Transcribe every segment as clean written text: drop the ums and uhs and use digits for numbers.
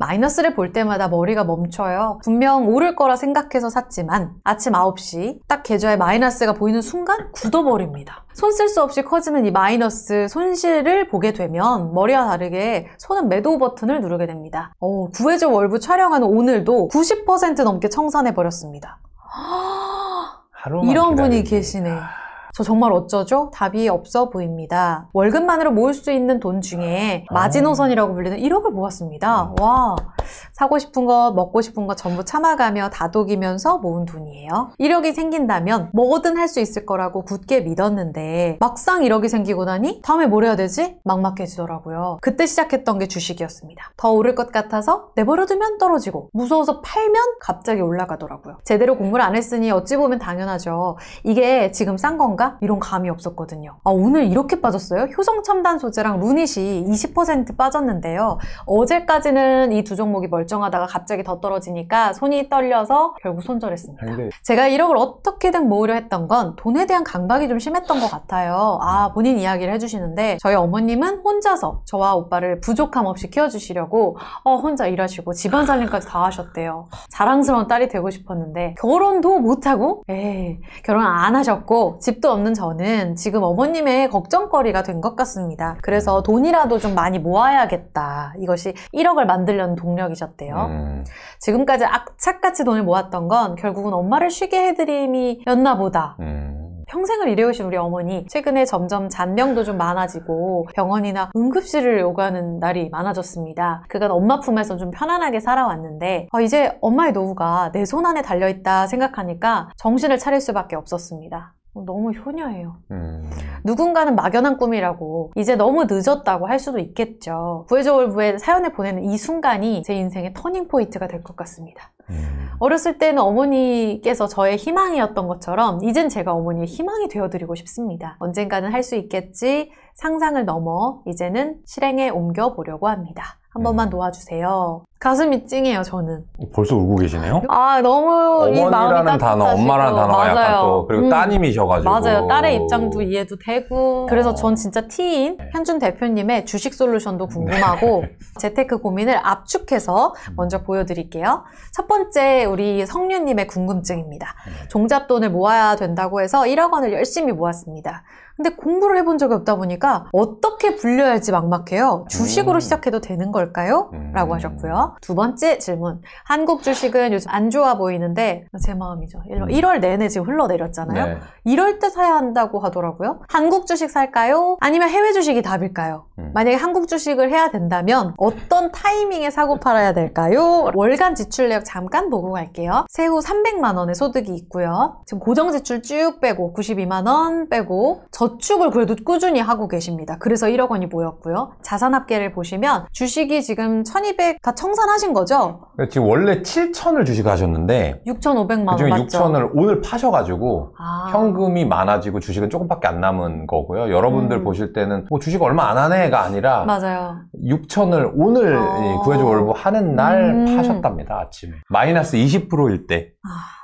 마이너스를 볼 때마다 머리가 멈춰요. 분명 오를 거라 생각해서 샀지만 아침 9시 딱 계좌에 마이너스가 보이는 순간 굳어버립니다. 손 쓸 수 없이 커지는 이 마이너스 손실을 보게 되면 머리와 다르게 손은 매도 버튼을 누르게 됩니다. 구해줘 월부 촬영하는 오늘도 90% 넘게 청산해버렸습니다. 이런 분이 계시네. 저 정말 어쩌죠? 답이 없어 보입니다. 월급만으로 모을 수 있는 돈 중에 마지노선이라고 불리는 1억을 모았습니다. 와, 사고 싶은 것, 먹고 싶은 것 전부 참아가며 다독이면서 모은 돈이에요. 1억이 생긴다면 뭐든 할 수 있을 거라고 굳게 믿었는데 막상 1억이 생기고 나니 다음에 뭘 해야 되지? 막막해지더라고요. 그때 시작했던 게 주식이었습니다. 더 오를 것 같아서 내버려두면 떨어지고 무서워서 팔면 갑자기 올라가더라고요. 제대로 공부를 안 했으니 어찌 보면 당연하죠. 이게 지금 싼 건가? 이런 감이 없었거든요. 오늘 이렇게 빠졌어요? 효성첨단 소재랑 루닛이 20% 빠졌는데요. 어제까지는 이 두 종목이 멀쩡하다가 갑자기 더 떨어지니까 손이 떨려서 결국 손절했습니다. 제가 1억을 어떻게든 모으려 했던 건 돈에 대한 강박이 좀 심했던 것 같아요. 본인 이야기를 해주시는데 저희 어머님은 혼자서 저와 오빠를 부족함 없이 키워주시려고 혼자 일하시고 집안 살림까지 다 하셨대요. 자랑스러운 딸이 되고 싶었는데 결혼도 못하고 결혼 안 하셨고 집도 없는 저는 지금 어머님의 걱정거리가 된 것 같습니다. 그래서 돈이라도 좀 많이 모아야겠다. 이것이 1억을 만들려는 동력이셨대요. 지금까지 악착같이 돈을 모았던 건 결국은 엄마를 쉬게 해드림이었나 보다. 평생을 일해오신 우리 어머니 최근에 점점 잔병도 좀 많아지고 병원이나 응급실을 오가는 날이 많아졌습니다. 그간 엄마 품에서 좀 편안하게 살아왔는데 이제 엄마의 노후가 내 손 안에 달려있다 생각하니까 정신을 차릴 수밖에 없었습니다. 너무 효녀예요. 누군가는 막연한 꿈이라고 이제 너무 늦었다고 할 수도 있겠죠. 구해줘 월부에 사연을 보내는 이 순간이 제 인생의 터닝포인트가 될 것 같습니다. 어렸을 때는 어머니께서 저의 희망이었던 것처럼 이젠 제가 어머니의 희망이 되어드리고 싶습니다. 언젠가는 할 수 있겠지 상상을 넘어 이제는 실행에 옮겨보려고 합니다. 한 번만 도와주세요. 가슴이 찡해요, 저는. 벌써 울고 계시네요? 너무 이 마음이 어머니라는 단어, 엄마라는 단어가 약간 또 그리고 따님이셔가지고 맞아요. 딸의 입장도 이해도 되고 그래서 전 진짜 T인 현준 대표님의 주식 솔루션도 궁금하고 재테크 고민을 압축해서 먼저 보여드릴게요. 첫 번째 우리 성류님의 궁금증입니다. 종잣돈을 모아야 된다고 해서 1억 원을 열심히 모았습니다. 근데 공부를 해본 적이 없다 보니까 어떻게 불려야 할지 막막해요. 주식으로 시작해도 되는 걸까요? 라고 하셨고요. 두 번째 질문. 한국 주식은 요즘 안 좋아 보이는데 제 마음이죠. 1월 내내 지금 흘러내렸잖아요. 네. 이럴 때 사야 한다고 하더라고요. 한국 주식 살까요? 아니면 해외 주식이 답일까요? 만약에 한국 주식을 해야 된다면 어떤 타이밍에 사고 팔아야 될까요? 월간 지출 내역 잠깐 보고 갈게요. 세후 300만 원의 소득이 있고요. 지금 고정 지출 쭉 빼고 92만 원 빼고 저축을 그래도 꾸준히 하고 계십니다. 그래서 1억 원이 모였고요. 자산 합계를 보시면 주식이 지금 1200 다 청산하신 거죠? 지금 원래 7천을 주식하셨는데 6,500만 원 그중에 맞죠? 6천을 오늘 파셔가지고 현금이 많아지고 주식은 조금밖에 안 남은 거고요. 여러분들 보실 때는 뭐 주식 얼마 안 하네가 아니라 맞아요. 6천을 오늘 구해줘 월부 하는 날 파셨답니다. 아침에 마이너스 20%일 때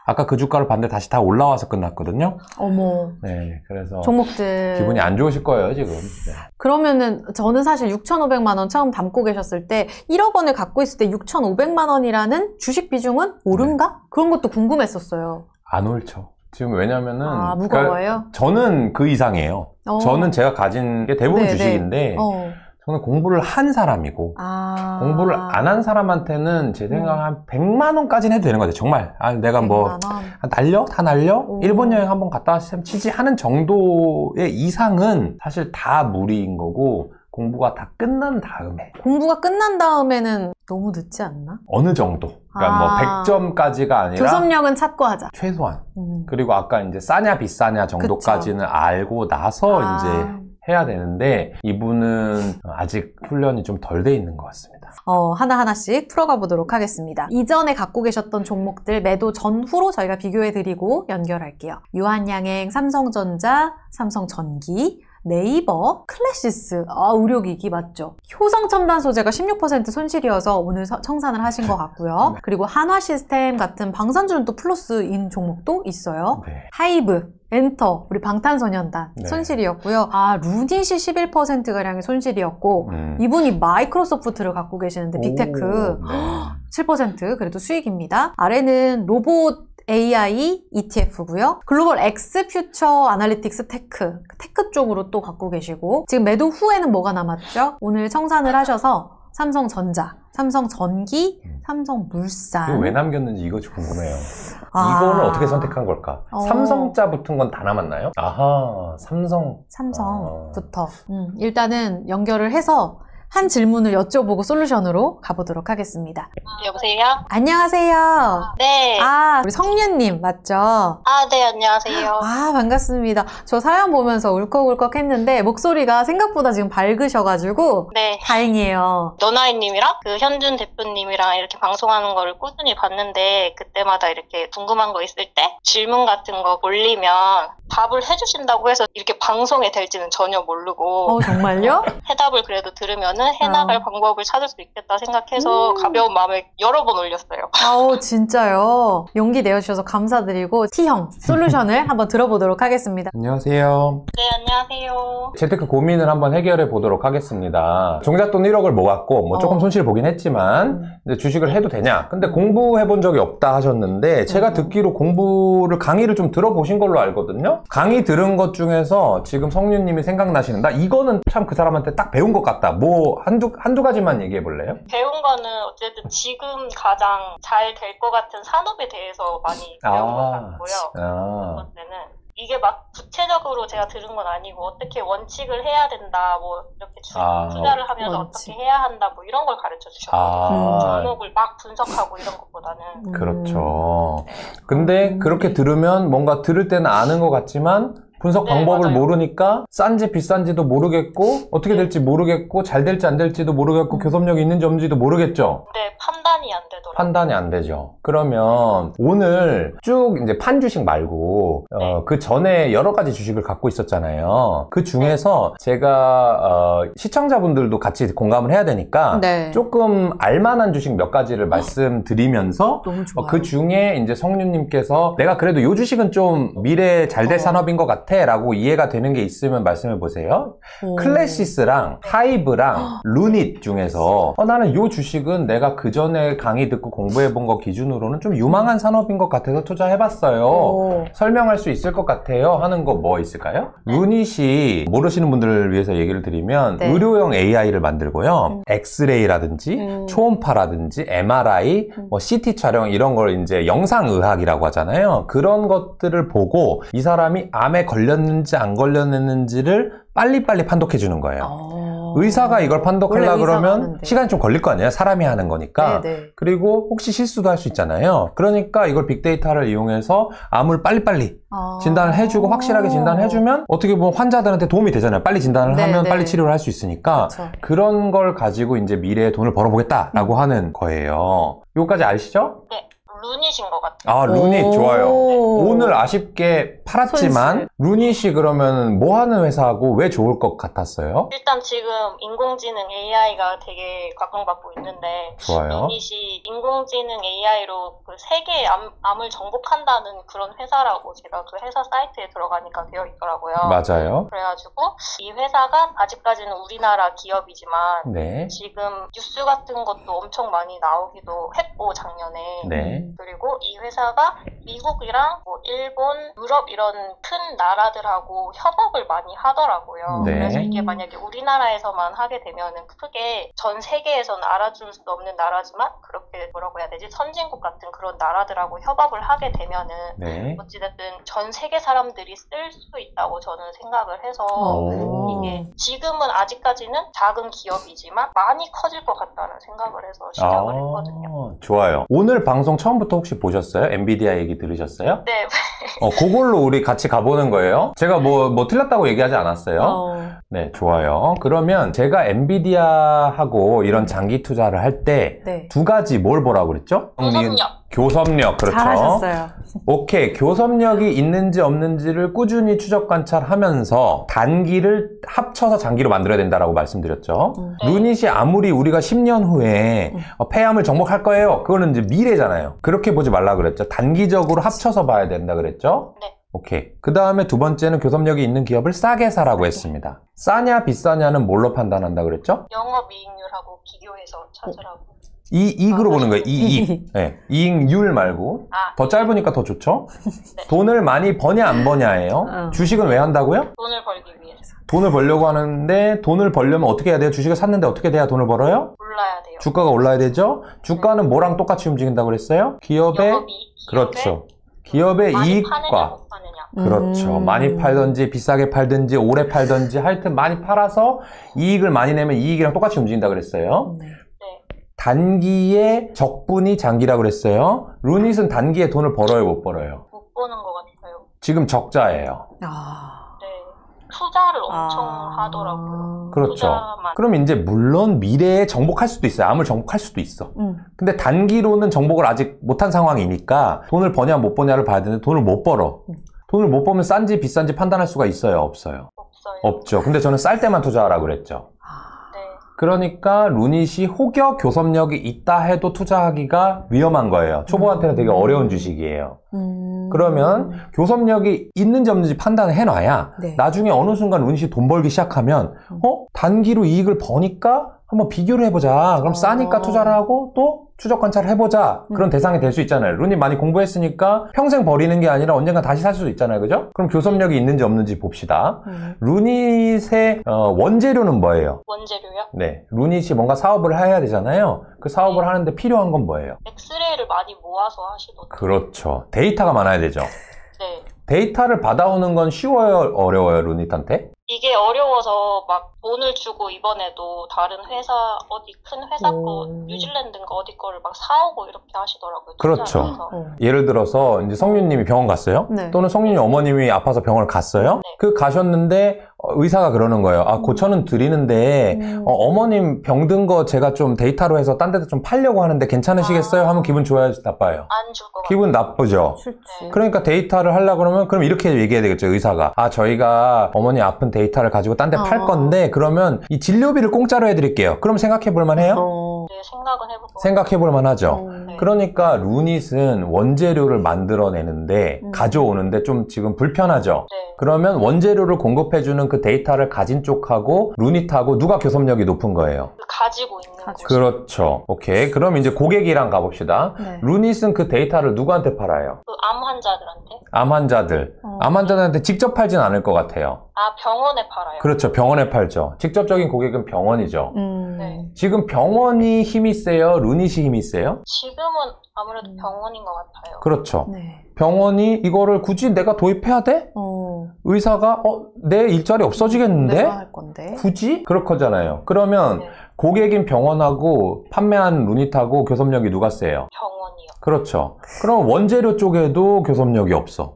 아까 그 주가를 봤는데 다시 다 올라와서 끝났거든요. 어머. 네, 그래서 종목들 기분이 안 좋으실 거예요 지금. 네. 그러면은 저는 사실 6,500만 원 처음 담고 계셨을 때 1억 원을 갖고 있을 때 6,500만 원이라는 주식 비중은 오른가? 그런 것도 궁금했었어요. 안 옳죠. 지금 왜냐면은 무거워요? 그러니까 저는 그 이상이에요. 저는 제가 가진 게 대부분 주식인데 저는 공부를 한 사람이고 공부를 안 한 사람한테는 제 생각에 한 100만 원까지는 해도 되는 것 같아요. 정말 내가 뭐 다 날려? 일본 여행 한번 갔다 왔으면 치지 하는 정도의 이상은 사실 다 무리인 거고 공부가 다 끝난 다음에 공부가 끝난 다음에는 너무 늦지 않나? 어느 정도 그러니까 뭐 100점까지가 아니라 교섭력은 찾고 하자 최소한 그리고 아까 이제 싸냐 비싸냐 정도까지는 그쵸. 알고 나서 이제 해야 되는데 이분은 아직 훈련이 좀 덜 돼 있는 것 같습니다. 하나하나씩 풀어가 보도록 하겠습니다. 이전에 갖고 계셨던 종목들 매도 전후로 저희가 비교해드리고 연결할게요. 유한양행, 삼성전자, 삼성전기, 네이버, 클래시스, 의료기기 맞죠? 효성첨단 소재가 16% 손실이어서 오늘 청산을 하신 것 같고요. 그리고 한화시스템 같은 방산주는 또 플러스인 종목도 있어요. 네. 하이브, 엔터, 우리 방탄소년단 네. 손실이었고요. 루닛이 11%가량의 손실이었고 이분이 마이크로소프트를 갖고 계시는데 빅테크 7% 그래도 수익입니다. 아래는 로봇 AI ETF고요. 글로벌 X 퓨처 아날리틱스 테크 쪽으로 또 갖고 계시고 지금 매도 후에는 뭐가 남았죠? 오늘 청산을 하셔서 삼성전자, 삼성전기, 삼성물산. 이거 왜 남겼는지 이거 좀 궁금해요. 이거는 어떻게 선택한 걸까? 삼성자 붙은 건 다 남았나요? 아하, 삼성부터. 일단은 연결을 해서 한 질문을 여쭤보고 솔루션으로 가보도록 하겠습니다. 여보세요? 안녕하세요. 네. 우리 성윤님 맞죠? 네, 안녕하세요. 반갑습니다. 저 사연 보면서 울컥울컥 했는데 목소리가 생각보다 지금 밝으셔가지고 네. 다행이에요. 너나이님이랑 그 현준 대표님이랑 이렇게 방송하는 거를 꾸준히 봤는데 그때마다 이렇게 궁금한 거 있을 때 질문 같은 거 올리면 답을 해주신다고 해서 이렇게 방송에 될지는 전혀 모르고 정말요? 해답을 그래도 들으면은 해나갈 방법을 찾을 수 있겠다 생각해서 가벼운 마음에 여러 번 올렸어요. 진짜요? 용기 내어주셔서 감사드리고 T형 솔루션을 한번 들어보도록 하겠습니다. 안녕하세요. 네, 안녕하세요. 재테크 고민을 한번 해결해 보도록 하겠습니다. 종잣돈 1억을 모았고 조금 손실 보긴 했지만 이제 주식을 해도 되냐? 근데 공부해 본 적이 없다 하셨는데 제가 듣기로 강의를 좀 들어보신 걸로 알거든요. 강의 들은 것 중에서 지금 성윤님이 생각나시는 이거는 참 그 사람한테 딱 배운 것 같다. 뭐 한두 가지만 얘기해 볼래요? 배운 거는 어쨌든 지금 가장 잘 될 것 같은 산업에 대해서 많이 배운 것 같고요. 첫 번째는 이게 막 구체적으로 제가 들은 건 아니고 어떻게 원칙을 해야 된다, 뭐 이렇게 투자를 하면서 어떻게 해야 한다, 뭐 이런 걸 가르쳐 주셨거든요. 종목을 막 분석하고 이런 것보다는. 그렇죠. 근데 그렇게 들으면 뭔가 들을 때는 아는 것 같지만 분석 방법을 맞아요. 모르니까 싼지 비싼지도 모르겠고 어떻게 될지 모르겠고 잘 될지 안 될지도 모르겠고 교섭력이 있는지 없는지도 모르겠죠. 네, 판단이 안 되더라고요. 판단이 안 되죠. 그러면 오늘 쭉 이제 판 주식 말고 그 전에 여러 가지 주식을 갖고 있었잖아요. 그 중에서 제가 시청자분들도 같이 공감을 해야 되니까 조금 알만한 주식 몇 가지를 말씀드리면서 그 중에 이제 성윤님께서 내가 그래도 이 주식은 좀 미래에 잘 될 산업인 것 같아 라고 이해가 되는 게 있으면 말씀해 보세요. 클래시스랑 하이브랑 루닛 중에서 나는 이 주식은 내가 그 전에 강의 듣고 공부해 본 거 기준으로는 좀 유망한 산업인 것 같아서 투자해 봤어요. 설명할 수 있을 것 같아요 하는 거 뭐 있을까요? 루닛이 모르시는 분들을 위해서 얘기를 드리면 의료용 AI를 만들고요. 엑스레이라든지 초음파라든지 MRI, CT 촬영 이런 걸 이제 영상의학이라고 하잖아요. 그런 것들을 보고 이 사람이 암에 걸렸는지 안 걸렸는지를 빨리빨리 판독해 주는 거예요. 의사가 이걸 판독하려고 그러면 시간이 좀 걸릴 거 아니에요? 사람이 하는 거니까. 그리고 혹시 실수도 할 수 있잖아요. 그러니까 이걸 빅데이터를 이용해서 암을 빨리빨리 진단을 해주고 확실하게 진단을 해주면 어떻게 보면 환자들한테 도움이 되잖아요. 빨리 진단을 하면 빨리 치료를 할 수 있으니까 그런 걸 가지고 이제 미래에 돈을 벌어보겠다라고 하는 거예요. 요거까지 아시죠? 네. 루닛인 것 같아요. 루닛 좋아요. 오늘 아쉽게 팔았지만 루닛이 그러면 뭐 하는 회사고 왜 좋을 것 같았어요? 일단 지금 인공지능 AI가 되게 각광받고 있는데 좋아요. 루닛이 인공지능 AI로 그 세계의 암을 정복한다는 그런 회사라고 제가 그 회사 사이트에 들어가니까 되어 있더라고요. 맞아요. 그래가지고 이 회사가 아직까지는 우리나라 기업이지만 지금 뉴스 같은 것도 엄청 많이 나오기도 했고 작년에 그리고 이 회사가 미국이랑 뭐 일본, 유럽 이런 큰 나라들하고 협업을 많이 하더라고요. 그래서 이게 만약에 우리나라에서만 하게 되면은 크게 전 세계에서는 알아줄 수 없는 나라지만 그렇게 뭐라고 해야 되지? 선진국 같은 그런 나라들하고 협업을 하게 되면은 어찌됐든 전 세계 사람들이 쓸 수 있다고 저는 생각을 해서 이게 지금은 아직까지는 작은 기업이지만 많이 커질 것 같다는 생각을 해서 시작을 했거든요. 좋아요. 오늘 방송 처음부터 혹시 보셨어요? 엔비디아 얘기 들으셨어요? 네. 그걸로 우리 같이 가보는 거예요. 제가 뭐 틀렸다고 얘기하지 않았어요. 네, 좋아요. 그러면 제가 엔비디아하고 이런 장기 투자를 할 때 두 가지 뭘 보라고 그랬죠? 교섭력, 그렇죠. 잘하셨어요. 오케이, 교섭력이 있는지 없는지를 꾸준히 추적 관찰하면서 단기를 합쳐서 장기로 만들어야 된다라고 말씀드렸죠. 루닛이 아무리 우리가 10년 후에 폐암을 정복할 거예요. 그거는 이제 미래잖아요. 그렇게 보지 말라 그랬죠. 단기적으로 합쳐서 봐야 된다 그랬죠. 네. 오케이. 그 다음에 두 번째는 교섭력이 있는 기업을 싸게 사라고 했습니다. 싸냐 비싸냐는 뭘로 판단한다 그랬죠? 영업이익률하고 비교해서 찾으라고. 이익으로 보는 거예요. 이익. 네, 이익률 말고. 더 짧으니까 더 좋죠? 네. 돈을 많이 버냐 안 버냐예요. 주식은 왜 한다고요? 돈을 벌기 위해서. 돈을 벌려고 하는데 돈을 벌려면 어떻게 해야 돼요? 주식을 샀는데 어떻게 돼야 돈을 벌어요? 올라야 돼요. 주가가 올라야 되죠? 주가는 뭐랑 똑같이 움직인다고 그랬어요? 기업의 그렇죠. 기업의 이익과 그렇죠. 많이 팔든지 비싸게 팔든지 오래 팔든지 하여튼 많이 팔아서 이익을 많이 내면 이익이랑 똑같이 움직인다 그랬어요. 네. 단기의 적분이 장기라고 그랬어요. 루닛은 단기에 돈을 벌어요, 못 벌어요? 못 버는 것 같아요. 지금 적자예요. 네. 투자를 엄청 하더라고요. 그렇죠. 투자만. 그럼 이제 물론 미래에 정복할 수도 있어요. 암을 정복할 수도 있어. 근데 단기로는 정복을 아직 못한 상황이니까 돈을 버냐 못 버냐를 봐야 되는데 돈을 못 벌어. 돈을 못 벌면 싼지 비싼지 판단할 수가 있어요? 없어요? 없어요. 없죠. 근데 저는 쌀 때만 투자하라고 그랬죠. 네. 그러니까 루닛이 혹여 교섭력이 있다 해도 투자하기가 위험한 거예요. 초보한테는 되게 어려운 주식이에요. 그러면 교섭력이 있는지 없는지 판단을 해놔야 나중에 어느 순간 루닛이 돈 벌기 시작하면 단기로 이익을 버니까 한번 비교를 해보자. 그럼 싸니까 투자를 하고 또 추적 관찰을 해보자. 그런 대상이 될 수 있잖아요. 루닛 많이 공부했으니까 평생 버리는 게 아니라 언젠가 다시 살 수도 있잖아요. 그죠? 그럼 교섭력이 있는지 없는지 봅시다. 루닛의 원재료는 뭐예요? 원재료요? 네. 루닛이 뭔가 사업을 해야 되잖아요. 그 사업을 하는데 필요한 건 뭐예요? 엑스레이를 많이 모아서 하시던데. 그렇죠. 데이터가 많아야 되죠. 네. 데이터를 받아오는 건 쉬워요? 어려워요? 루닛한테? 이게 어려워서 막 돈을 주고 이번에도 다른 회사 어디 큰 회사 거 뉴질랜드인가 어디 거를 막 사오고 이렇게 하시더라고요. 그렇죠. 예를 들어서 이제 성윤님이 병원 갔어요. 또는 성윤이 어머님이 아파서 병원을 갔어요. 그 가셨는데 의사가 그러는 거예요. 아, 고쳐는 드리는데 어머님 병든 거 제가 좀 데이터로 해서 딴 데다 좀 팔려고 하는데 괜찮으시겠어요? 하면 기분 좋아요, 나빠요? 안 줄 것 같아요. 기분 나쁘죠. 그러니까 데이터를 하려고 그러면 그럼 이렇게 얘기해야 되겠죠, 의사가. 아, 저희가 어머니 아픈 데이터를 가지고 딴 데 팔 건데 그러면 이 진료비를 공짜로 해드릴게요. 그럼 생각해 볼 만해요? 네, 생각은 해볼 것 생각해 볼 만하죠. 그러니까 루닛은 원재료를 만들어내는데 가져오는데 좀 지금 불편하죠. 그러면 원재료를 공급해주는 그 데이터를 가진 쪽하고 루닛하고 누가 교섭력이 높은 거예요? 가지고 있는 거죠. 그렇죠. 오케이. 그럼 이제 고객이랑 가봅시다. 루닛은 그 데이터를 누구한테 팔아요? 그 암 환자들한테? 암 환자들. 암 환자들한테 직접 팔진 않을 것 같아요. 아, 병원에 팔아요? 그렇죠. 병원에 팔죠. 직접적인 고객은 병원이죠. 네. 지금 병원이 힘이 세요? 루닛이 힘이 세요? 지금은 아무래도 병원인 것 같아요. 그렇죠. 병원이 이거를 굳이 내가 도입해야 돼? 의사가 내 일자리 없어지겠는데? 내가 할 건데. 굳이? 그렇거잖아요. 그러면 고객인 병원하고 판매한 루닛하고 교섭력이 누가 세요? 병원이요. 그렇죠. 그럼 원재료 쪽에도 교섭력이 없어.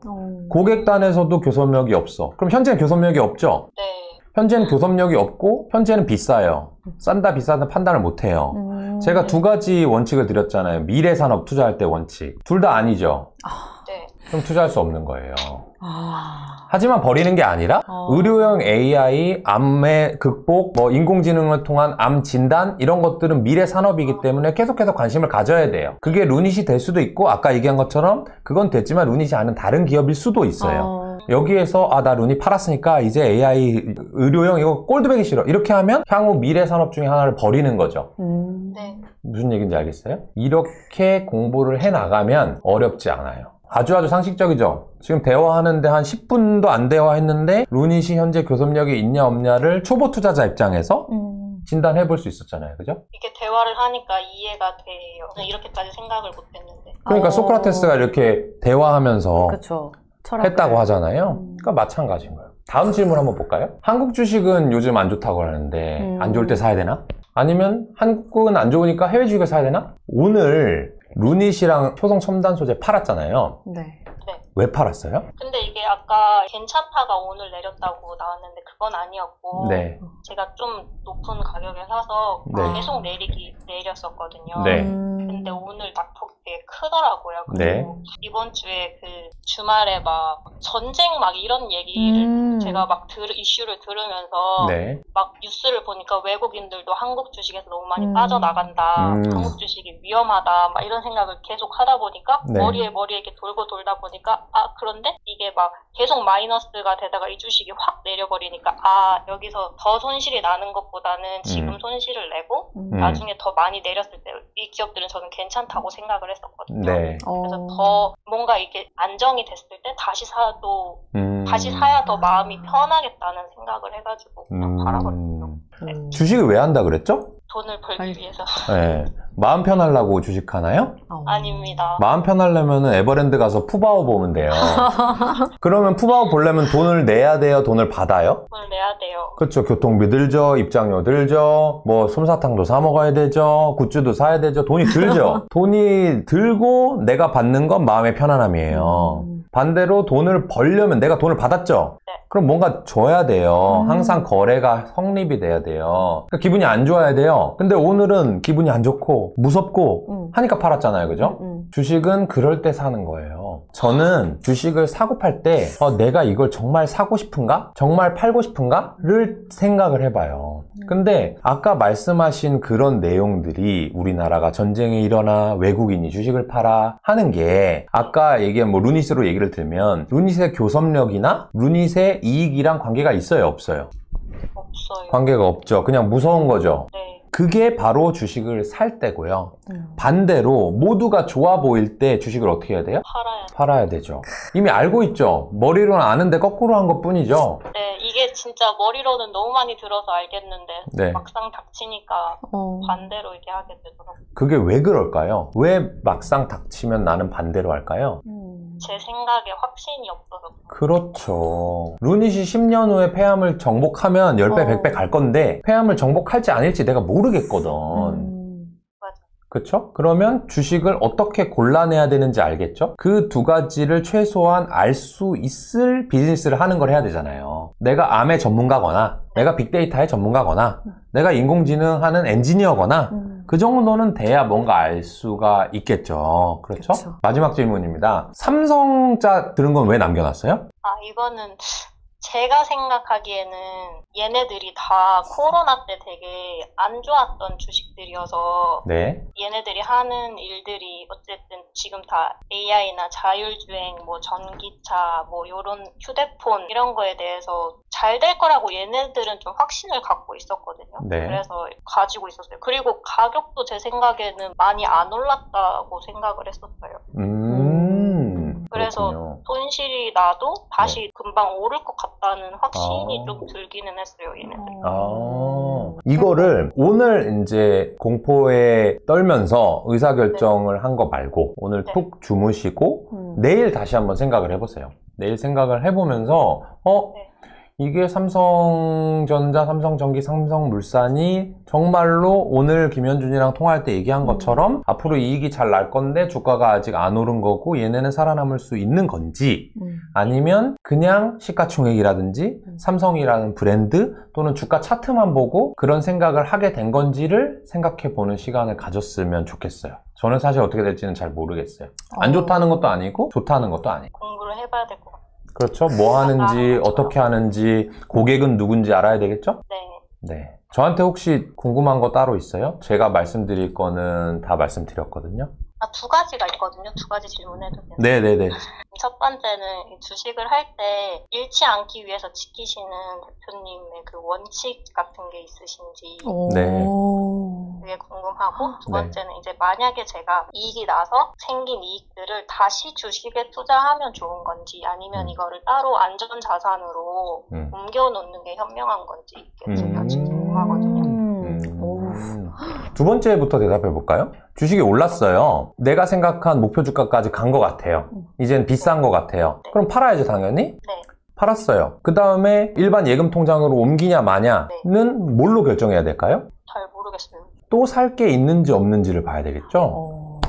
고객단에서도 교섭력이 없어. 그럼 현재는 교섭력이 없죠? 네. 현재는 교섭력이 없고 현재는 비싸요. 싼다 비싸다 판단을 못해요. 제가 두 가지 원칙을 드렸잖아요. 미래산업 투자할 때 원칙. 둘 다 아니죠? 네. 그럼 투자할 수 없는 거예요. 하지만 버리는 게 아니라 의료용 AI, 암의 극복, 뭐 인공지능을 통한 암 진단 이런 것들은 미래 산업이기 때문에 계속해서 관심을 가져야 돼요. 그게 루닛이 될 수도 있고 아까 얘기한 것처럼 그건 됐지만 루닛이 아닌 다른 기업일 수도 있어요. 여기에서 나 루닛 팔았으니까 이제 AI 의료용 이거 꼴드백이 싫어 이렇게 하면 향후 미래 산업 중에 하나를 버리는 거죠. 네. 무슨 얘기인지 알겠어요? 이렇게 공부를 해 나가면 어렵지 않아요. 아주 상식적이죠. 지금 대화하는데 한 10분도 안 대화했는데 루닛이 현재 교섭력이 있냐 없냐를 초보 투자자 입장에서 진단해 볼 수 있었잖아요. 그죠? 이게 대화를 하니까 이해가 돼요. 이렇게까지 생각을 못 했는데. 그러니까 소크라테스가 이렇게 대화하면서 그쵸. 했다고 하잖아요. 그러니까 마찬가지인 거예요. 다음 질문 한번 볼까요? 한국 주식은 요즘 안 좋다고 하는데 안 좋을 때 사야 되나? 아니면 한국은 안 좋으니까 해외 주식을 사야 되나? 오늘 루닛이랑 효성 첨단 소재 팔았잖아요. 네. 왜 팔았어요? 근데 이게 아까 괜찮다가 오늘 내렸다고 나왔는데 그건 아니었고 제가 좀 높은 가격에 사서 계속 내렸었거든요. 근데 오늘 낙폭에 크더라고요. 그리고 이번 주에 그 주말에 막 전쟁 막 이런 얘기를 제가 막 이슈를 들으면서 막 뉴스를 보니까 외국인들도 한국 주식에서 너무 많이 빠져나간다. 한국 주식이 위험하다. 막 이런 생각을 계속 하다 보니까 머리에 이렇게 돌고 돌다 보니까 그런데 이게 막 계속 마이너스가 되다가 이 주식이 확 내려버리니까 여기서 더 손실이 나는 것보다는 지금 손실을 내고 나중에 더 많이 내렸을 때 이 기업들은 저는 괜찮다고 생각을 했었거든요. 그래서 더 뭔가 이게 안정이 됐을 때 다시 사야 더 마음이 편하겠다는 생각을 해가지고 그냥 팔아버렸어요. 주식을 왜 한다 그랬죠? 돈을 벌기 위해서. 네. 마음 편하려고 주식하나요? 아닙니다. 마음 편하려면 에버랜드 가서 푸바오 보면 돼요. 그러면 푸바오 보려면 돈을 내야 돼요? 돈을 받아요? 돈을 내야 돼요. 그렇죠. 교통비 들죠. 입장료 들죠. 뭐 솜사탕도 사 먹어야 되죠. 굿즈도 사야 되죠. 돈이 들죠. 돈이 들고 내가 받는 건 마음의 편안함이에요. 반대로 돈을 벌려면 내가 돈을 받았죠? 그럼 뭔가 줘야 돼요. 항상 거래가 성립이 돼야 돼요. 그러니까 기분이 안 좋아야 돼요. 근데 오늘은 기분이 안 좋고 무섭고 하니까 팔았잖아요. 그죠? 주식은 그럴 때 사는 거예요. 저는 주식을 사고 팔 때 내가 이걸 정말 사고 싶은가? 정말 팔고 싶은가?를 생각을 해봐요. 근데 아까 말씀하신 그런 내용들이 우리나라가 전쟁이 일어나 외국인이 주식을 팔아 하는 게 아까 얘기한 뭐 루닛으로 얘기를 들면 루닛의 교섭력이나 루닛의 이익이랑 관계가 있어요? 없어요? 없어요. 관계가 없죠. 그냥 무서운 거죠. 네. 그게 바로 주식을 살 때고요. 반대로 모두가 좋아 보일 때 주식을 어떻게 해야 돼요? 팔아야 되죠. 이미 알고 있죠. 머리로는 아는데 거꾸로 한 것뿐이죠. 네, 이게 진짜 머리로는 너무 많이 들어서 알겠는데 막상 닥치니까 반대로 이렇게 하게 되더라고요. 그게 왜 그럴까요? 왜 막상 닥치면 나는 반대로 할까요? 제 생각에 확신이 없어서. 그렇죠. 루닛이 10년 후에 폐암을 정복하면 10배, 100배 갈 건데 폐암을 정복할지 아닐지 내가 모르겠거든. 맞아. 그렇죠? 그러면 주식을 어떻게 골라내야 되는지 알겠죠? 그 두 가지를 최소한 알 수 있을 비즈니스를 하는 걸 해야 되잖아요. 내가 암의 전문가거나 내가 빅데이터의 전문가거나 내가 인공지능 하는 엔지니어거나 그 정도는 돼야 뭔가 알 수가 있겠죠. 그렇죠? 그쵸. 마지막 질문입니다. 삼성자 들은 건 왜 남겨놨어요? 이거는 제가 생각하기에는 얘네들이 다 코로나 때 되게 안 좋았던 주식들이어서 얘네들이 하는 일들이 어쨌든 지금 다 AI나 자율주행, 뭐 전기차, 뭐 요런 휴대폰 이런 거에 대해서 잘 될 거라고 얘네들은 좀 확신을 갖고 있었거든요. 그래서 가지고 있었어요. 그리고 가격도 제 생각에는 많이 안 올랐다고 생각을 했었어요. 그래서 그렇군요. 손실이 나도 다시 금방 오를 것 같다는 확신이 좀 들기는 했어요, 얘네들. 이거를 오늘 이제 공포에 떨면서 의사결정을 한 거 말고 오늘 푹 주무시고 내일 다시 한번 생각을 해보세요. 내일 생각을 해보면서 이게 삼성전자, 삼성전기, 삼성물산이 정말로 오늘 김현준이랑 통화할 때 얘기한 것처럼 앞으로 이익이 잘 날 건데 주가가 아직 안 오른 거고 얘네는 살아남을 수 있는 건지 아니면 그냥 시가총액이라든지 삼성이라는 브랜드 또는 주가 차트만 보고 그런 생각을 하게 된 건지를 생각해 보는 시간을 가졌으면 좋겠어요. 저는 사실 어떻게 될지는 잘 모르겠어요. 안 좋다는 것도 아니고 좋다는 것도 아니고. 공부를 해봐야 될 것 같아요. 그렇죠. 뭐 하는지 어떻게 하는지 고객은 누군지 알아야 되겠죠? 네. 저한테 혹시 궁금한 거 따로 있어요? 제가 말씀드릴 거는 다 말씀드렸거든요. 두 가지가 있거든요. 두 가지 질문해도 돼요? 네네네. 첫 번째는 주식을 할 때 잃지 않기 위해서 지키시는 대표님의 그 원칙 같은 게 있으신지 그게 궁금하고, 두 번째는 이제 만약에 제가 이익이 나서 생긴 이익들을 다시 주식에 투자하면 좋은 건지 아니면 이거를 따로 안전자산으로 옮겨 놓는 게 현명한 건지 이게 두 가지 궁금하거든요. 두 번째부터 대답해 볼까요? 주식이 올랐어요. 내가 생각한 목표 주가까지 간 것 같아요. 이젠 비싼 것 같아요. 그럼 팔아야죠, 당연히. 팔았어요. 그 다음에 일반 예금 통장으로 옮기냐 마냐는 뭘로 결정해야 될까요? 잘 모르겠어요. 또 살 게 있는지 없는지를 봐야 되겠죠?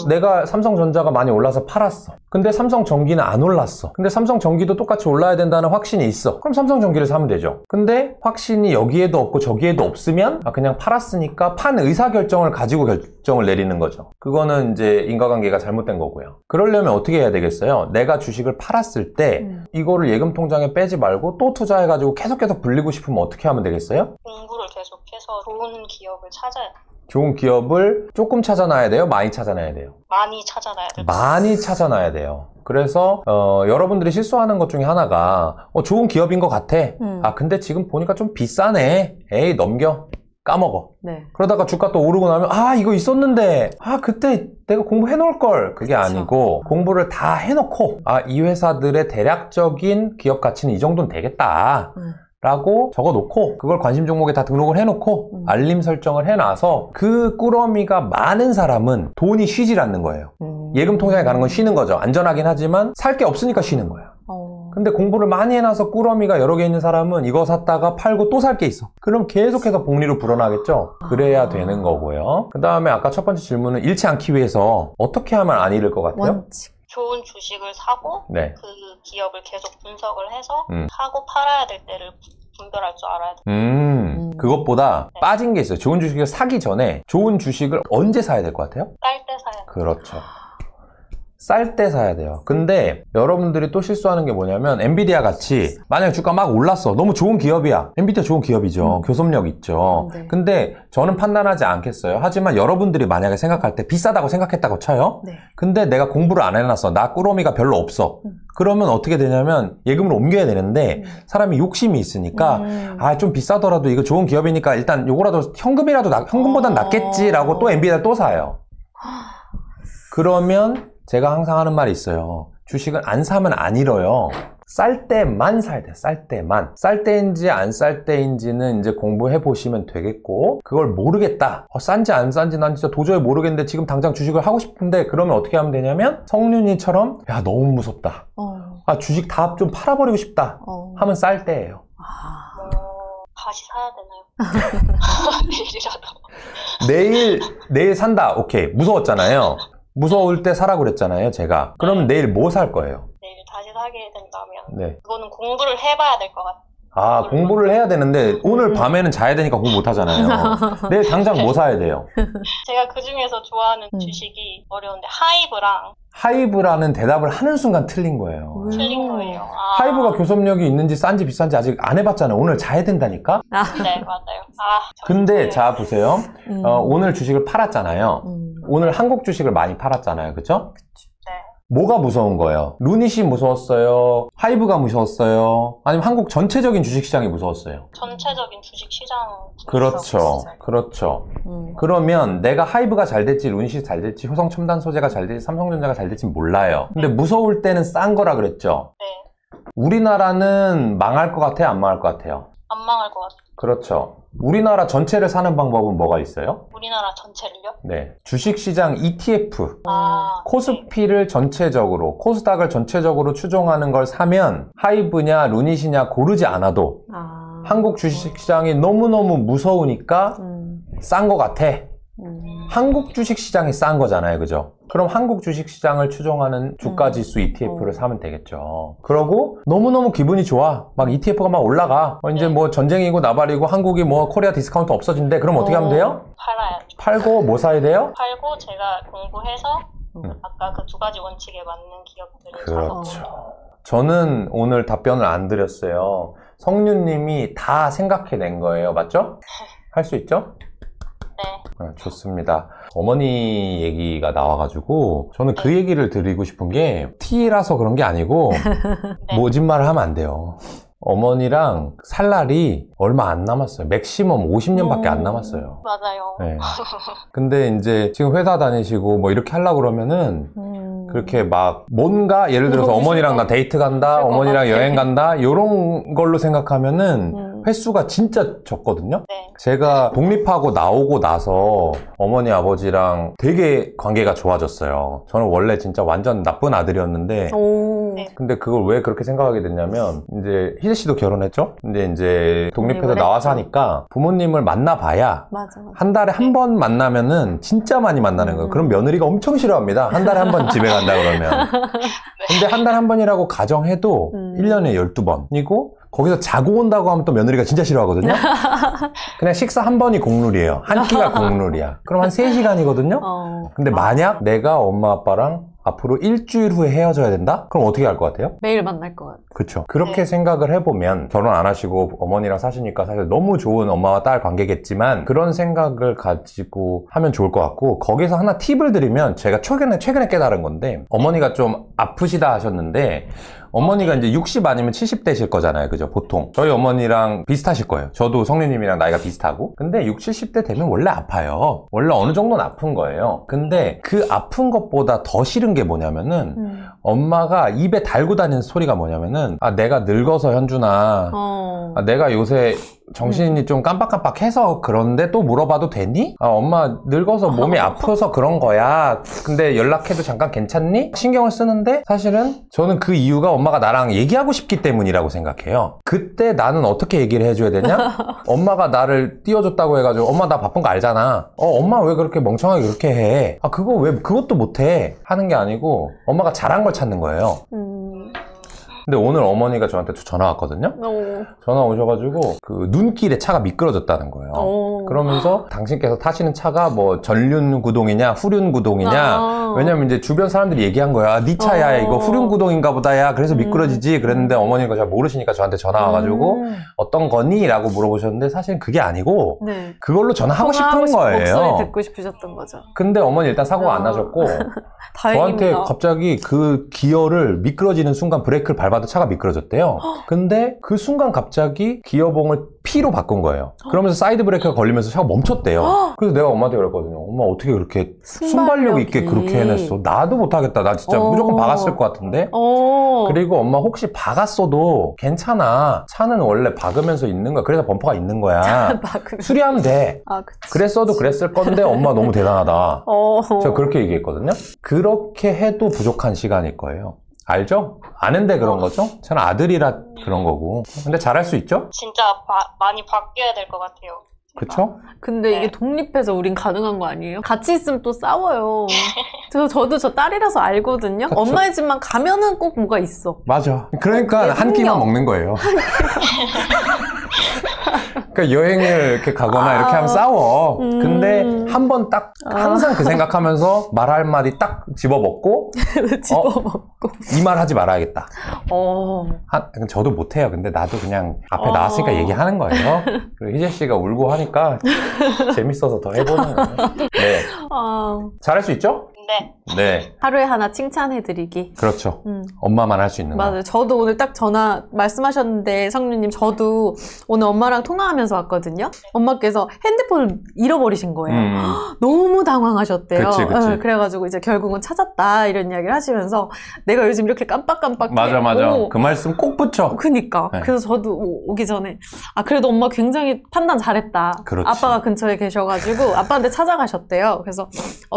내가 삼성전자가 많이 올라서 팔았어. 근데 삼성전기는 안 올랐어. 근데 삼성전기도 똑같이 올라야 된다는 확신이 있어. 그럼 삼성전기를 사면 되죠. 근데 확신이 여기에도 없고 저기에도 없으면 그냥 팔았으니까 판 의사결정을 가지고 결정을 내리는 거죠. 그거는 이제 인과관계가 잘못된 거고요. 그러려면 어떻게 해야 되겠어요? 내가 주식을 팔았을 때 이거를 예금통장에 빼지 말고 또 투자해가지고 계속 불리고 싶으면 어떻게 하면 되겠어요? 공부를 계속해서 좋은 기업을 찾아야 돼요. 좋은 기업을 조금 찾아놔야 돼요? 많이 찾아놔야 돼요? 많이 찾아놔야 돼요. 많이 찾아놔야 돼요. 그래서 여러분들이 실수하는 것 중에 하나가 좋은 기업인 것 같아. 근데 지금 보니까 좀 비싸네. 에이 넘겨. 까먹어. 네. 그러다가 주가 또 오르고 나면 이거 있었는데 그때 내가 공부해 놓을 걸. 그게 아니고 공부를 다 해놓고 이 회사들의 대략적인 기업 가치는 이 정도는 되겠다 라고 적어놓고 그걸 관심 종목에 다 등록을 해놓고 알림 설정을 해놔서 그 꾸러미가 많은 사람은 돈이 쉬질 않는 거예요. 예금 통장에 가는 건 쉬는 거죠. 안전하긴 하지만 살 게 없으니까 쉬는 거예요. 근데 공부를 많이 해놔서 꾸러미가 여러 개 있는 사람은 이거 샀다가 팔고 또 살 게 있어. 그럼 계속해서 복리로 불어나겠죠. 그래야 되는 거고요. 그 다음에 아까 첫 번째 질문은 잃지 않기 위해서 어떻게 하면 안 잃을 것 같아요? 원칙. 좋은 주식을 사고 네. 그 기업을 계속 분석을 해서 사고 팔아야 될 때를 분별할 줄 알아야 돼요. 그것보다 빠진 게 있어요. 좋은 주식을 사기 전에 좋은 주식을 언제 사야 될 것 같아요? 쌀 때 사야 돼요. 그렇죠. 쌀 때 사야 돼요. 근데 여러분들이 또 실수하는 게 뭐냐면 엔비디아 같이 만약에 주가 막 올랐어. 너무 좋은 기업이야. 엔비디아 좋은 기업이죠. 교섭력 있죠. 네. 근데 저는 판단하지 않겠어요. 하지만 여러분들이 만약에 생각할 때 비싸다고 생각했다고 쳐요. 네. 근데 내가 공부를 안 해놨어. 나 꾸러미가 별로 없어. 그러면 어떻게 되냐면 예금으로 옮겨야 되는데 사람이 욕심이 있으니까 좀 비싸더라도 이거 좋은 기업이니까 일단 요거라도 현금보단 낫겠지라고 또 엔비디아 또 사요. 그러면 제가 항상 하는 말이 있어요. 주식은 안 사면 안 잃어요. 쌀 때만 사야 돼요. 쌀 때만. 쌀 때인지 안 쌀 때인지는 이제 공부해 보시면 되겠고, 그걸 모르겠다. 싼지 안 싼지 난 진짜 도저히 모르겠는데 지금 당장 주식을 하고 싶은데, 그러면 어떻게 하면 되냐면 성윤이처럼 야 너무 무섭다. 주식 다 좀 팔아버리고 싶다. 하면 쌀 때예요. 다시 사야 되나요? 내일이라도. 내일 산다. 오케이. 무서웠잖아요. 무서울 때 사라고 그랬잖아요, 제가. 그러면 내일 뭐 살 거예요? 내일 다시 사게 된다면 네. 그거는 공부를 해봐야 될 것 같아요. 공부를 해야 되는데 오늘 밤에는 자야 되니까 공부 못 하잖아요. 내일 당장 뭐 사야 돼요? 제가 그 중에서 좋아하는 주식이 어려운데 하이브라는 대답을 하는 순간 틀린 거예요. 틀린 거예요. 하이브가 교섭력이 있는지 싼지 비싼지 아직 안 해봤잖아요. 오늘 자야 된다니까? 네, 맞아요. 근데 자 보세요. 오늘 주식을 팔았잖아요. 오늘 한국 주식을 많이 팔았잖아요. 그쵸? 네. 뭐가 무서운 거예요? 루닛이 무서웠어요? 하이브가 무서웠어요? 아니면 한국 전체적인 주식시장이 무서웠어요? 전체적인 주식시장. 그렇죠. 그러면 내가 하이브가 잘 될지, 루닛이 잘 될지, 효성첨단소재가 잘 될지, 삼성전자가 잘 될지 몰라요. 근데 무서울 때는 싼 거라 그랬죠? 네. 우리나라는 망할 것 같아요? 안 망할 것 같아요? 안 망할 것 같아요. 그렇죠. 우리나라 전체를 사는 방법은 뭐가 있어요? 우리나라 전체를요? 네. 주식시장 ETF. 코스피를 전체적으로, 코스닥을 전체적으로 추종하는 걸 사면 하이브냐, 루닛이냐 고르지 않아도 한국 주식시장이 너무너무 무서우니까 싼 것 같아. 한국 주식시장이 싼 거잖아요. 그죠? 그럼 한국 주식시장을 추종하는 주가지수 ETF를 사면 되겠죠. 그러고 너무너무 기분이 좋아. 막 ETF가 막 올라가. 이제 뭐 전쟁이고 나발이고 한국이 뭐 코리아 디스카운트 없어진대. 그럼 어떻게 하면 돼요? 팔아야죠. 팔고 뭐 사야 돼요? 팔고 제가 공부해서 아까 그 두 가지 원칙에 맞는 기업들을 그렇죠. 저는 오늘 답변을 안 드렸어요. 성윤님이 다 생각해낸 거예요. 맞죠? 할 수 있죠? 네. 좋습니다. 어머니 얘기가 나와가지고 저는 그 얘기를 드리고 싶은 게 T라서 그런 게 아니고 모진말을 하면 안 돼요. 어머니랑 살 날이 얼마 안 남았어요. 맥시멈 50년밖에 안 남았어요. 맞아요. 네. 근데 이제 지금 회사 다니시고 뭐 이렇게 하려고 그러면은 그렇게 막 뭔가 예를 들어서 어머니랑 나 데이트 간다, 어머니랑 여행 간다 이런 걸로 생각하면은 횟수가 진짜 적거든요. 네. 제가 독립하고 나오고 나서 어머니 아버지랑 되게 관계가 좋아졌어요. 저는 원래 진짜 완전 나쁜 아들이었는데 네. 근데 그걸 왜 그렇게 생각하게 됐냐면 이제 희재 씨도 결혼했죠? 근데 이제 독립해서 나와서 하니까 부모님을 만나봐야 맞아. 한 달에 한 번 만나면은 진짜 많이 만나는 거예요. 그럼 며느리가 엄청 싫어합니다. 한 달에 한 번 집에 간다 그러면. 근데 한 달에 한 번이라고 가정해도 1년에 12번이고 거기서 자고 온다고 하면 또 며느리가 진짜 싫어하거든요. 그냥 식사 한 번이 공룰이에요. 한 끼가 공룰이야. 그럼 한 3시간이거든요. 근데 만약 내가 엄마 아빠랑 앞으로 일주일 후에 헤어져야 된다? 그럼 어떻게 할 것 같아요? 매일 만날 것 같아요. 그렇죠. 그렇게 생각을 해보면 결혼 안 하시고 어머니랑 사시니까 사실 너무 좋은 엄마와 딸 관계겠지만 그런 생각을 가지고 하면 좋을 것 같고 거기서 하나 팁을 드리면 제가 최근에 깨달은 건데 어머니가 좀 아프시다 하셨는데 어머니가 이제 60 아니면 70대실 거잖아요. 그죠? 보통. 저희 어머니랑 비슷하실 거예요. 저도 성유님이랑 나이가 비슷하고. 근데 60, 70대 되면 원래 아파요. 원래 어느 정도는 아픈 거예요. 근데 그 아픈 것보다 더 싫은 게 뭐냐면은 엄마가 입에 달고 다니는 소리가 뭐냐면은 아 내가 늙어서 현준아 아, 내가 요새 정신이 좀 깜빡깜빡해서 그런데 또 물어봐도 되니? 아, 엄마 늙어서 몸이 아파서 그런 거야. 근데 연락해도 잠깐 괜찮니? 신경을 쓰는데 사실은 저는 그 이유가 엄마가 나랑 얘기하고 싶기 때문이라고 생각해요. 그때 나는 어떻게 얘기를 해줘야 되냐? 엄마가 나를 띄워줬다고 해가지고 엄마 나 바쁜 거 알잖아. 엄마 왜 그렇게 멍청하게 그렇게 해? 아 그거 왜 그것도 못해? 하는 게 아니고 엄마가 잘한 걸 찾는 거예요. 근데 오늘 어머니가 저한테 전화 왔거든요. 전화 오셔가지고 그 눈길에 차가 미끄러졌다는 거예요. 그러면서 당신께서 타시는 차가 뭐 전륜구동이냐 후륜구동이냐 왜냐면 이제 주변 사람들이 얘기한 거야. 네 차야 이거 후륜구동인가 보다야. 그래서 미끄러지지. 그랬는데 어머니가 잘 모르시니까 저한테 전화 와가지고 어떤 거니? 라고 물어보셨는데 사실은 그게 아니고 네. 그걸로 전화하고 싶은 거예요. 목소리 듣고 싶으셨던 거죠. 근데 어머니 일단 사고가 안 나셨고 저한테 갑자기 그 기어를 미끄러지는 순간 브레이크를 밟아도 차가 미끄러졌대요. 근데 그 순간 갑자기 기어봉을 P로 바꾼 거예요. 그러면서 사이드 브레이크가 걸리면서 차가 멈췄대요. 그래서 내가 엄마한테 그랬거든요. 엄마 어떻게 그렇게 순발력 있게 그렇게 해냈어? 나도 못하겠다. 나 진짜 무조건 박았을 것 같은데? 그리고 엄마 혹시 박았어도 괜찮아. 차는 원래 박으면서 있는 거야. 그래서 범퍼가 있는 거야. 수리하면 돼. 그랬어도 그랬을 건데 엄마 너무 대단하다. 제가 그렇게 얘기했거든요. 그렇게 해도 부족한 시간일 거예요. 알죠? 아는데 그런 거죠? 저는 아들이라 그런 거고. 근데 잘할 수 있죠? 진짜 많이 바뀌어야 될 것 같아요. 그쵸? 근데 이게 독립해서 우린 가능한 거 아니에요? 같이 있으면 또 싸워요. 저도 저 딸이라서 알거든요. 그쵸? 엄마의 집만 가면은 꼭 뭐가 있어. 맞아. 그러니까 한 끼만 먹는 거예요. 그러니까 여행을 이렇게 가거나 이렇게 하면 싸워. 근데 한 번 딱 항상 그 생각하면서 말할 말이 딱 집어먹고 이 말 하지 말아야겠다. 저도 못해요. 근데 나도 그냥 앞에 나왔으니까 얘기하는 거예요. 그리고 희재 씨가 울고 하니까 재밌어서 더 해보는 거예요. 네. 잘할 수 있죠? 네. 하루에 하나 칭찬해드리기. 그렇죠. 엄마만 할 수 있는 거. 맞아요. 저도 오늘 딱 전화 말씀하셨는데 성유님 저도 오늘 엄마랑 통화하면서 왔거든요. 엄마께서 핸드폰을 잃어버리신 거예요. 너무 당황하셨대요. 그치. 그래가지고 이제 결국은 찾았다 이런 이야기를 하시면서 내가 요즘 이렇게 깜빡깜빡해. 맞아. 그 말씀 꼭 붙여. 그니까. 네. 그래서 저도 오기 전에 그래도 엄마 굉장히 판단 잘했다. 그렇지. 아빠가 근처에 계셔가지고 아빠한테 찾아가셨대요. 그래서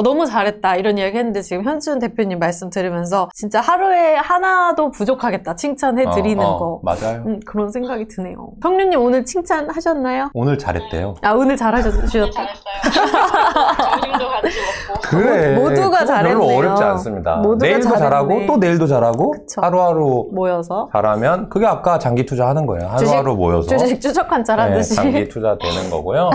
너무 잘했다 이런 이야기 했는데 지금 현준 대표님 말씀 들으면서 진짜 하루에 하나도 부족하겠다 칭찬해드리는 거. 맞아요. 그런 생각이 드네요. 성윤님 오늘 칭찬하셨나요? 오늘 잘했대요. 오늘 잘하셨다. 잘했어요. 점심도 같이 먹고. 그래. 모두가 잘했네요. 별로 어렵지 않습니다. 내일도 잘하고 또 내일도 잘하고 그쵸. 하루하루 모여서 잘하면 그게 아까 장기 투자하는 거예요. 하루하루 모여서 주식 추적 관찰하듯이 장기 투자 되는 거고요.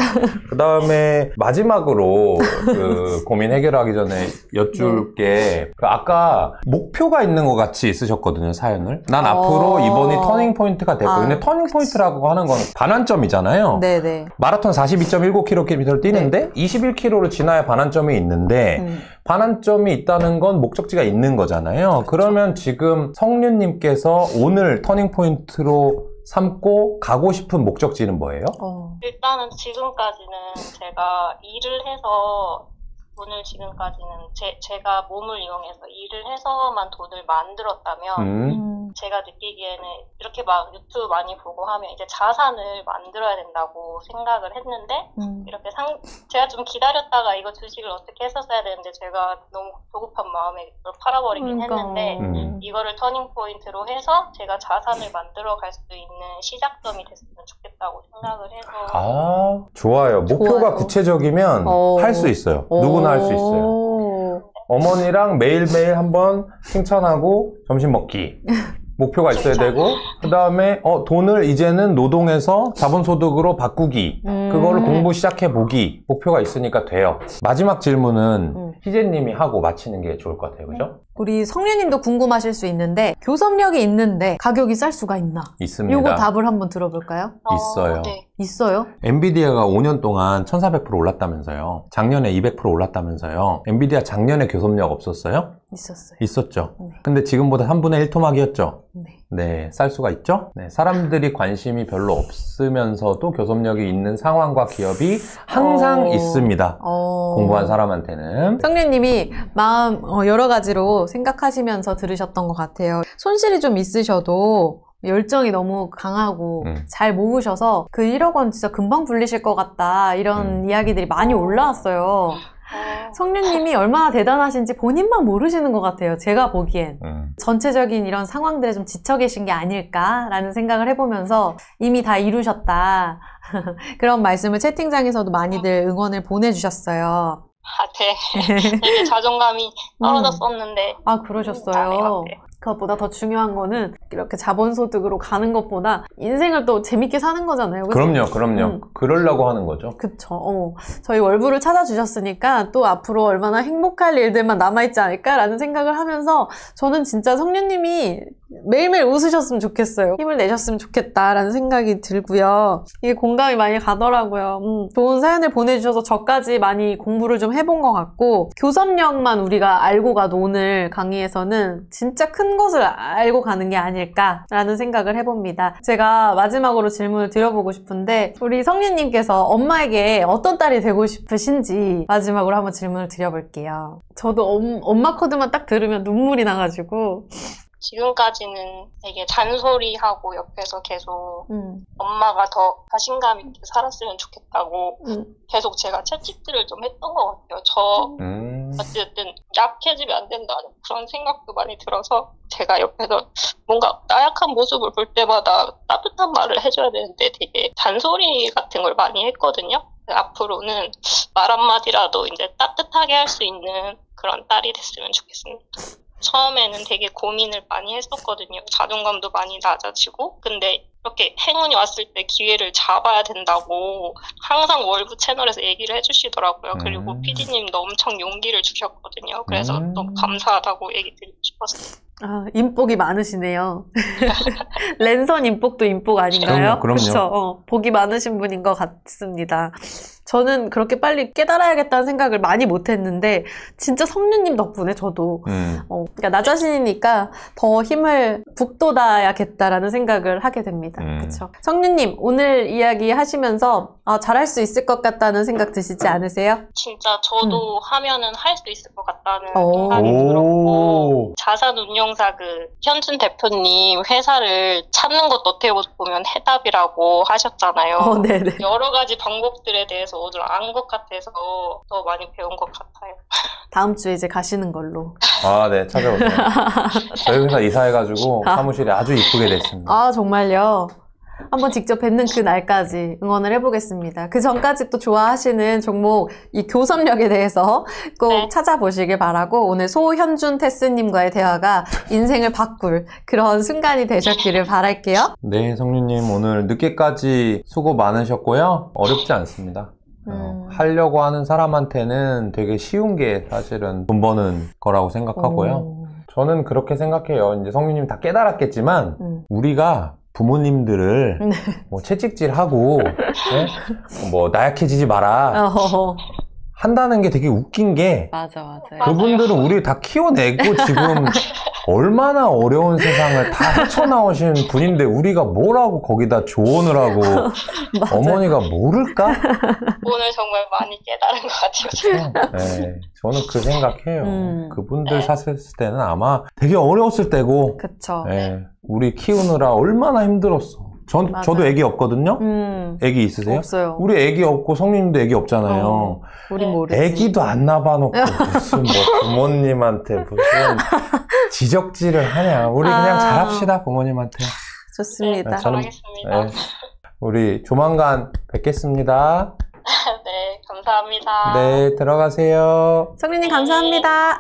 그 다음에 마지막으로 그 고민 해결하기 전에 여쭐 게 아까 목표가 있는 것 같이 쓰셨거든요. 사연을. 난 앞으로 이번이 터닝 포인트가 될 거예요. 근데 터닝 포인트라고 하는 건 반환점이잖아요. 네네. 마라톤 42.19km를 뛰는데 21km를 지나야 반환점이 있는데 반환점이 있다는 건 목적지가 있는 거잖아요. 그렇죠. 그러면 지금 성윤님께서 오늘 터닝 포인트로 삼고 가고 싶은 목적지는 뭐예요? 일단은 지금까지는 제가 일을 해서 오늘 지금까지는 제가 몸을 이용해서 일을 해서만 돈을 만들었다면 제가 느끼기에는 이렇게 막 유튜브 많이 보고 하면 이제 자산을 만들어야 된다고 생각을 했는데 이렇게 제가 좀 기다렸다가 이거 주식을 어떻게 했었어야 되는데 제가 너무 조급한 마음에 이걸 팔아버리긴 했는데 이거를 터닝 포인트로 해서 제가 자산을 만들어 갈 수 있는 시작점이 됐으면 좋겠다고 생각을 해서. 아, 좋아요. 목표가 구체적이면 할 수 있어요. 누구나 할 수 있어요. 어머니랑 매일매일 한번 칭찬하고 점심 먹기. 목표가 있어야 되고, 그 다음에 돈을 이제는 노동에서 자본소득으로 바꾸기, 그거를 공부 시작해보기, 목표가 있으니까 돼요. 마지막 질문은 희재님이 하고 마치는 게 좋을 것 같아요. 그죠? 우리 성류님도 궁금하실 수 있는데 교섭력이 있는데 가격이 쌀 수가 있나? 있습니다. 요거 답을 한번 들어볼까요? 있어요. 네. 있어요? 엔비디아가 5년 동안 1400% 올랐다면서요. 작년에 200% 올랐다면서요. 엔비디아 작년에 교섭력 없었어요? 있었어요. 있었죠. 네. 근데 지금보다 3분의 1 토막이었죠. 네. 네, 쌀 수가 있죠. 네, 사람들이 관심이 별로 없으면서도 교섭력이 있는 상황과 기업이 항상 있습니다. 공부한 사람한테는. 성류님이 마음 여러 가지로 생각하시면서 들으셨던 것 같아요. 손실이 좀 있으셔도 열정이 너무 강하고 잘 모으셔서 그 1억 원 진짜 금방 불리실 것 같다 이런 이야기들이 많이 올라왔어요. 성류님이 얼마나 대단하신지 본인만 모르시는 것 같아요. 제가 보기엔 전체적인 이런 상황들에 좀 지쳐 계신 게 아닐까라는 생각을 해보면서 이미 다 이루셨다 그런 말씀을 채팅장에서도 많이들 응원을 보내주셨어요. 네. 되게 자존감이 떨어졌었는데. 아, 그러셨어요. 그것보다 더 중요한 거는 이렇게 자본소득으로 가는 것보다 인생을 또 재밌게 사는 거잖아요. 그쵸? 그럼요. 그러려고 하는 거죠. 그쵸. 저희 월부를 찾아주셨으니까 또 앞으로 얼마나 행복할 일들만 남아있지 않을까라는 생각을 하면서 저는 진짜 성류님이 매일매일 웃으셨으면 좋겠어요. 힘을 내셨으면 좋겠다라는 생각이 들고요. 이게 공감이 많이 가더라고요. 좋은 사연을 보내주셔서 저까지 많이 공부를 좀 해본 것 같고 교섭력만 우리가 알고 가도 오늘 강의에서는 진짜 큰 것을 알고 가는 게 아닐까라는 생각을 해봅니다. 제가 마지막으로 질문을 드려보고 싶은데 우리 성류님께서 엄마에게 어떤 딸이 되고 싶으신지 마지막으로 한번 질문을 드려볼게요. 저도 엄마 코드만 딱 들으면 눈물이 나가지고 지금까지는 되게 잔소리하고 옆에서 계속 엄마가 더 자신감 있게 살았으면 좋겠다고 계속 제가 채찍질을 좀 했던 것 같아요. 어쨌든 약해지면 안 된다는 그런 생각도 많이 들어서 제가 옆에서 뭔가 나약한 모습을 볼 때마다 따뜻한 말을 해줘야 되는데 되게 잔소리 같은 걸 많이 했거든요. 앞으로는 말 한마디라도 이제 따뜻하게 할 수 있는 그런 딸이 됐으면 좋겠습니다. 처음에는 되게 고민을 많이 했었거든요. 자존감도 많이 낮아지고. 근데 이렇게 행운이 왔을 때 기회를 잡아야 된다고 항상 월부 채널에서 얘기를 해주시더라고요. 그리고 PD님도 엄청 용기를 주셨거든요. 그래서 너무 감사하다고 얘기 드리고 싶었어요. 아, 인복이 많으시네요. 랜선 인복도 인복 아닌가요? 그럼요. 그렇죠. 복이 많으신 분인 것 같습니다. 저는 그렇게 빨리 깨달아야겠다는 생각을 많이 못했는데 진짜 성류님 덕분에 저도 그러니까 나 자신이니까 더 힘을 북돋아야겠다라는 생각을 하게 됩니다. 그렇죠. 성류님 오늘 이야기 하시면서 잘할 수 있을 것 같다는 생각 드시지 않으세요? 진짜 저도 하면은 할 수 있을 것 같다는 생각이 들었고 자산운용사 현준 대표님 회사를 찾는 것도 어떻게 보면 해답이라고 하셨잖아요. 네네. 여러 가지 방법들에 대해서 오늘 안 것 같아서 더 많이 배운 것 같아요. 다음 주에 이제 가시는 걸로. 네, 찾아오세요. 저희 회사 이사해가지고 사무실이 아주 이쁘게 됐습니다. 아, 정말요? 한번 직접 뵙는 그 날까지 응원을 해보겠습니다. 그 전까지 또 좋아하시는 종목 이 교섭력에 대해서 꼭 찾아보시길 바라고 오늘 소현준 테스님과의 대화가 인생을 바꿀 그런 순간이 되셨기를 바랄게요. 네, 성류님 오늘 늦게까지 수고 많으셨고요. 어렵지 않습니다. 하려고 하는 사람한테는 되게 쉬운 게 사실은 돈 버는 거라고 생각하고요. 저는 그렇게 생각해요. 이제 성류님 다 깨달았겠지만 우리가 부모님들을 뭐 채찍질하고 뭐 나약해지지 마라 한다는 게 되게 웃긴 게 맞아요. 그분들은 우리 다 키워내고 지금 얼마나 어려운 세상을 다 헤쳐나오신 분인데 우리가 뭐라고 거기다 조언을 하고 어머니가 모를까? 오늘 정말 많이 깨달은 것 같아요. 네, 저는 그 생각해요. 그분들 사셨을 때는 아마 되게 어려웠을 때고 그쵸. 네, 우리 키우느라 얼마나 힘들었어. 저도 애기 없거든요. 애기 있으세요? 없어요. 우리 애기 없고 성님도 애기 없잖아요. 우리 모르지. 애기도 안 낳아놓고 무슨 뭐 부모님한테 무슨 지적질을 하냐. 우리 그냥 잘합시다 부모님한테. 좋습니다. 네, 잘하겠습니다. 네, 우리 조만간 뵙겠습니다. 네, 감사합니다. 네, 들어가세요. 성리님 감사합니다.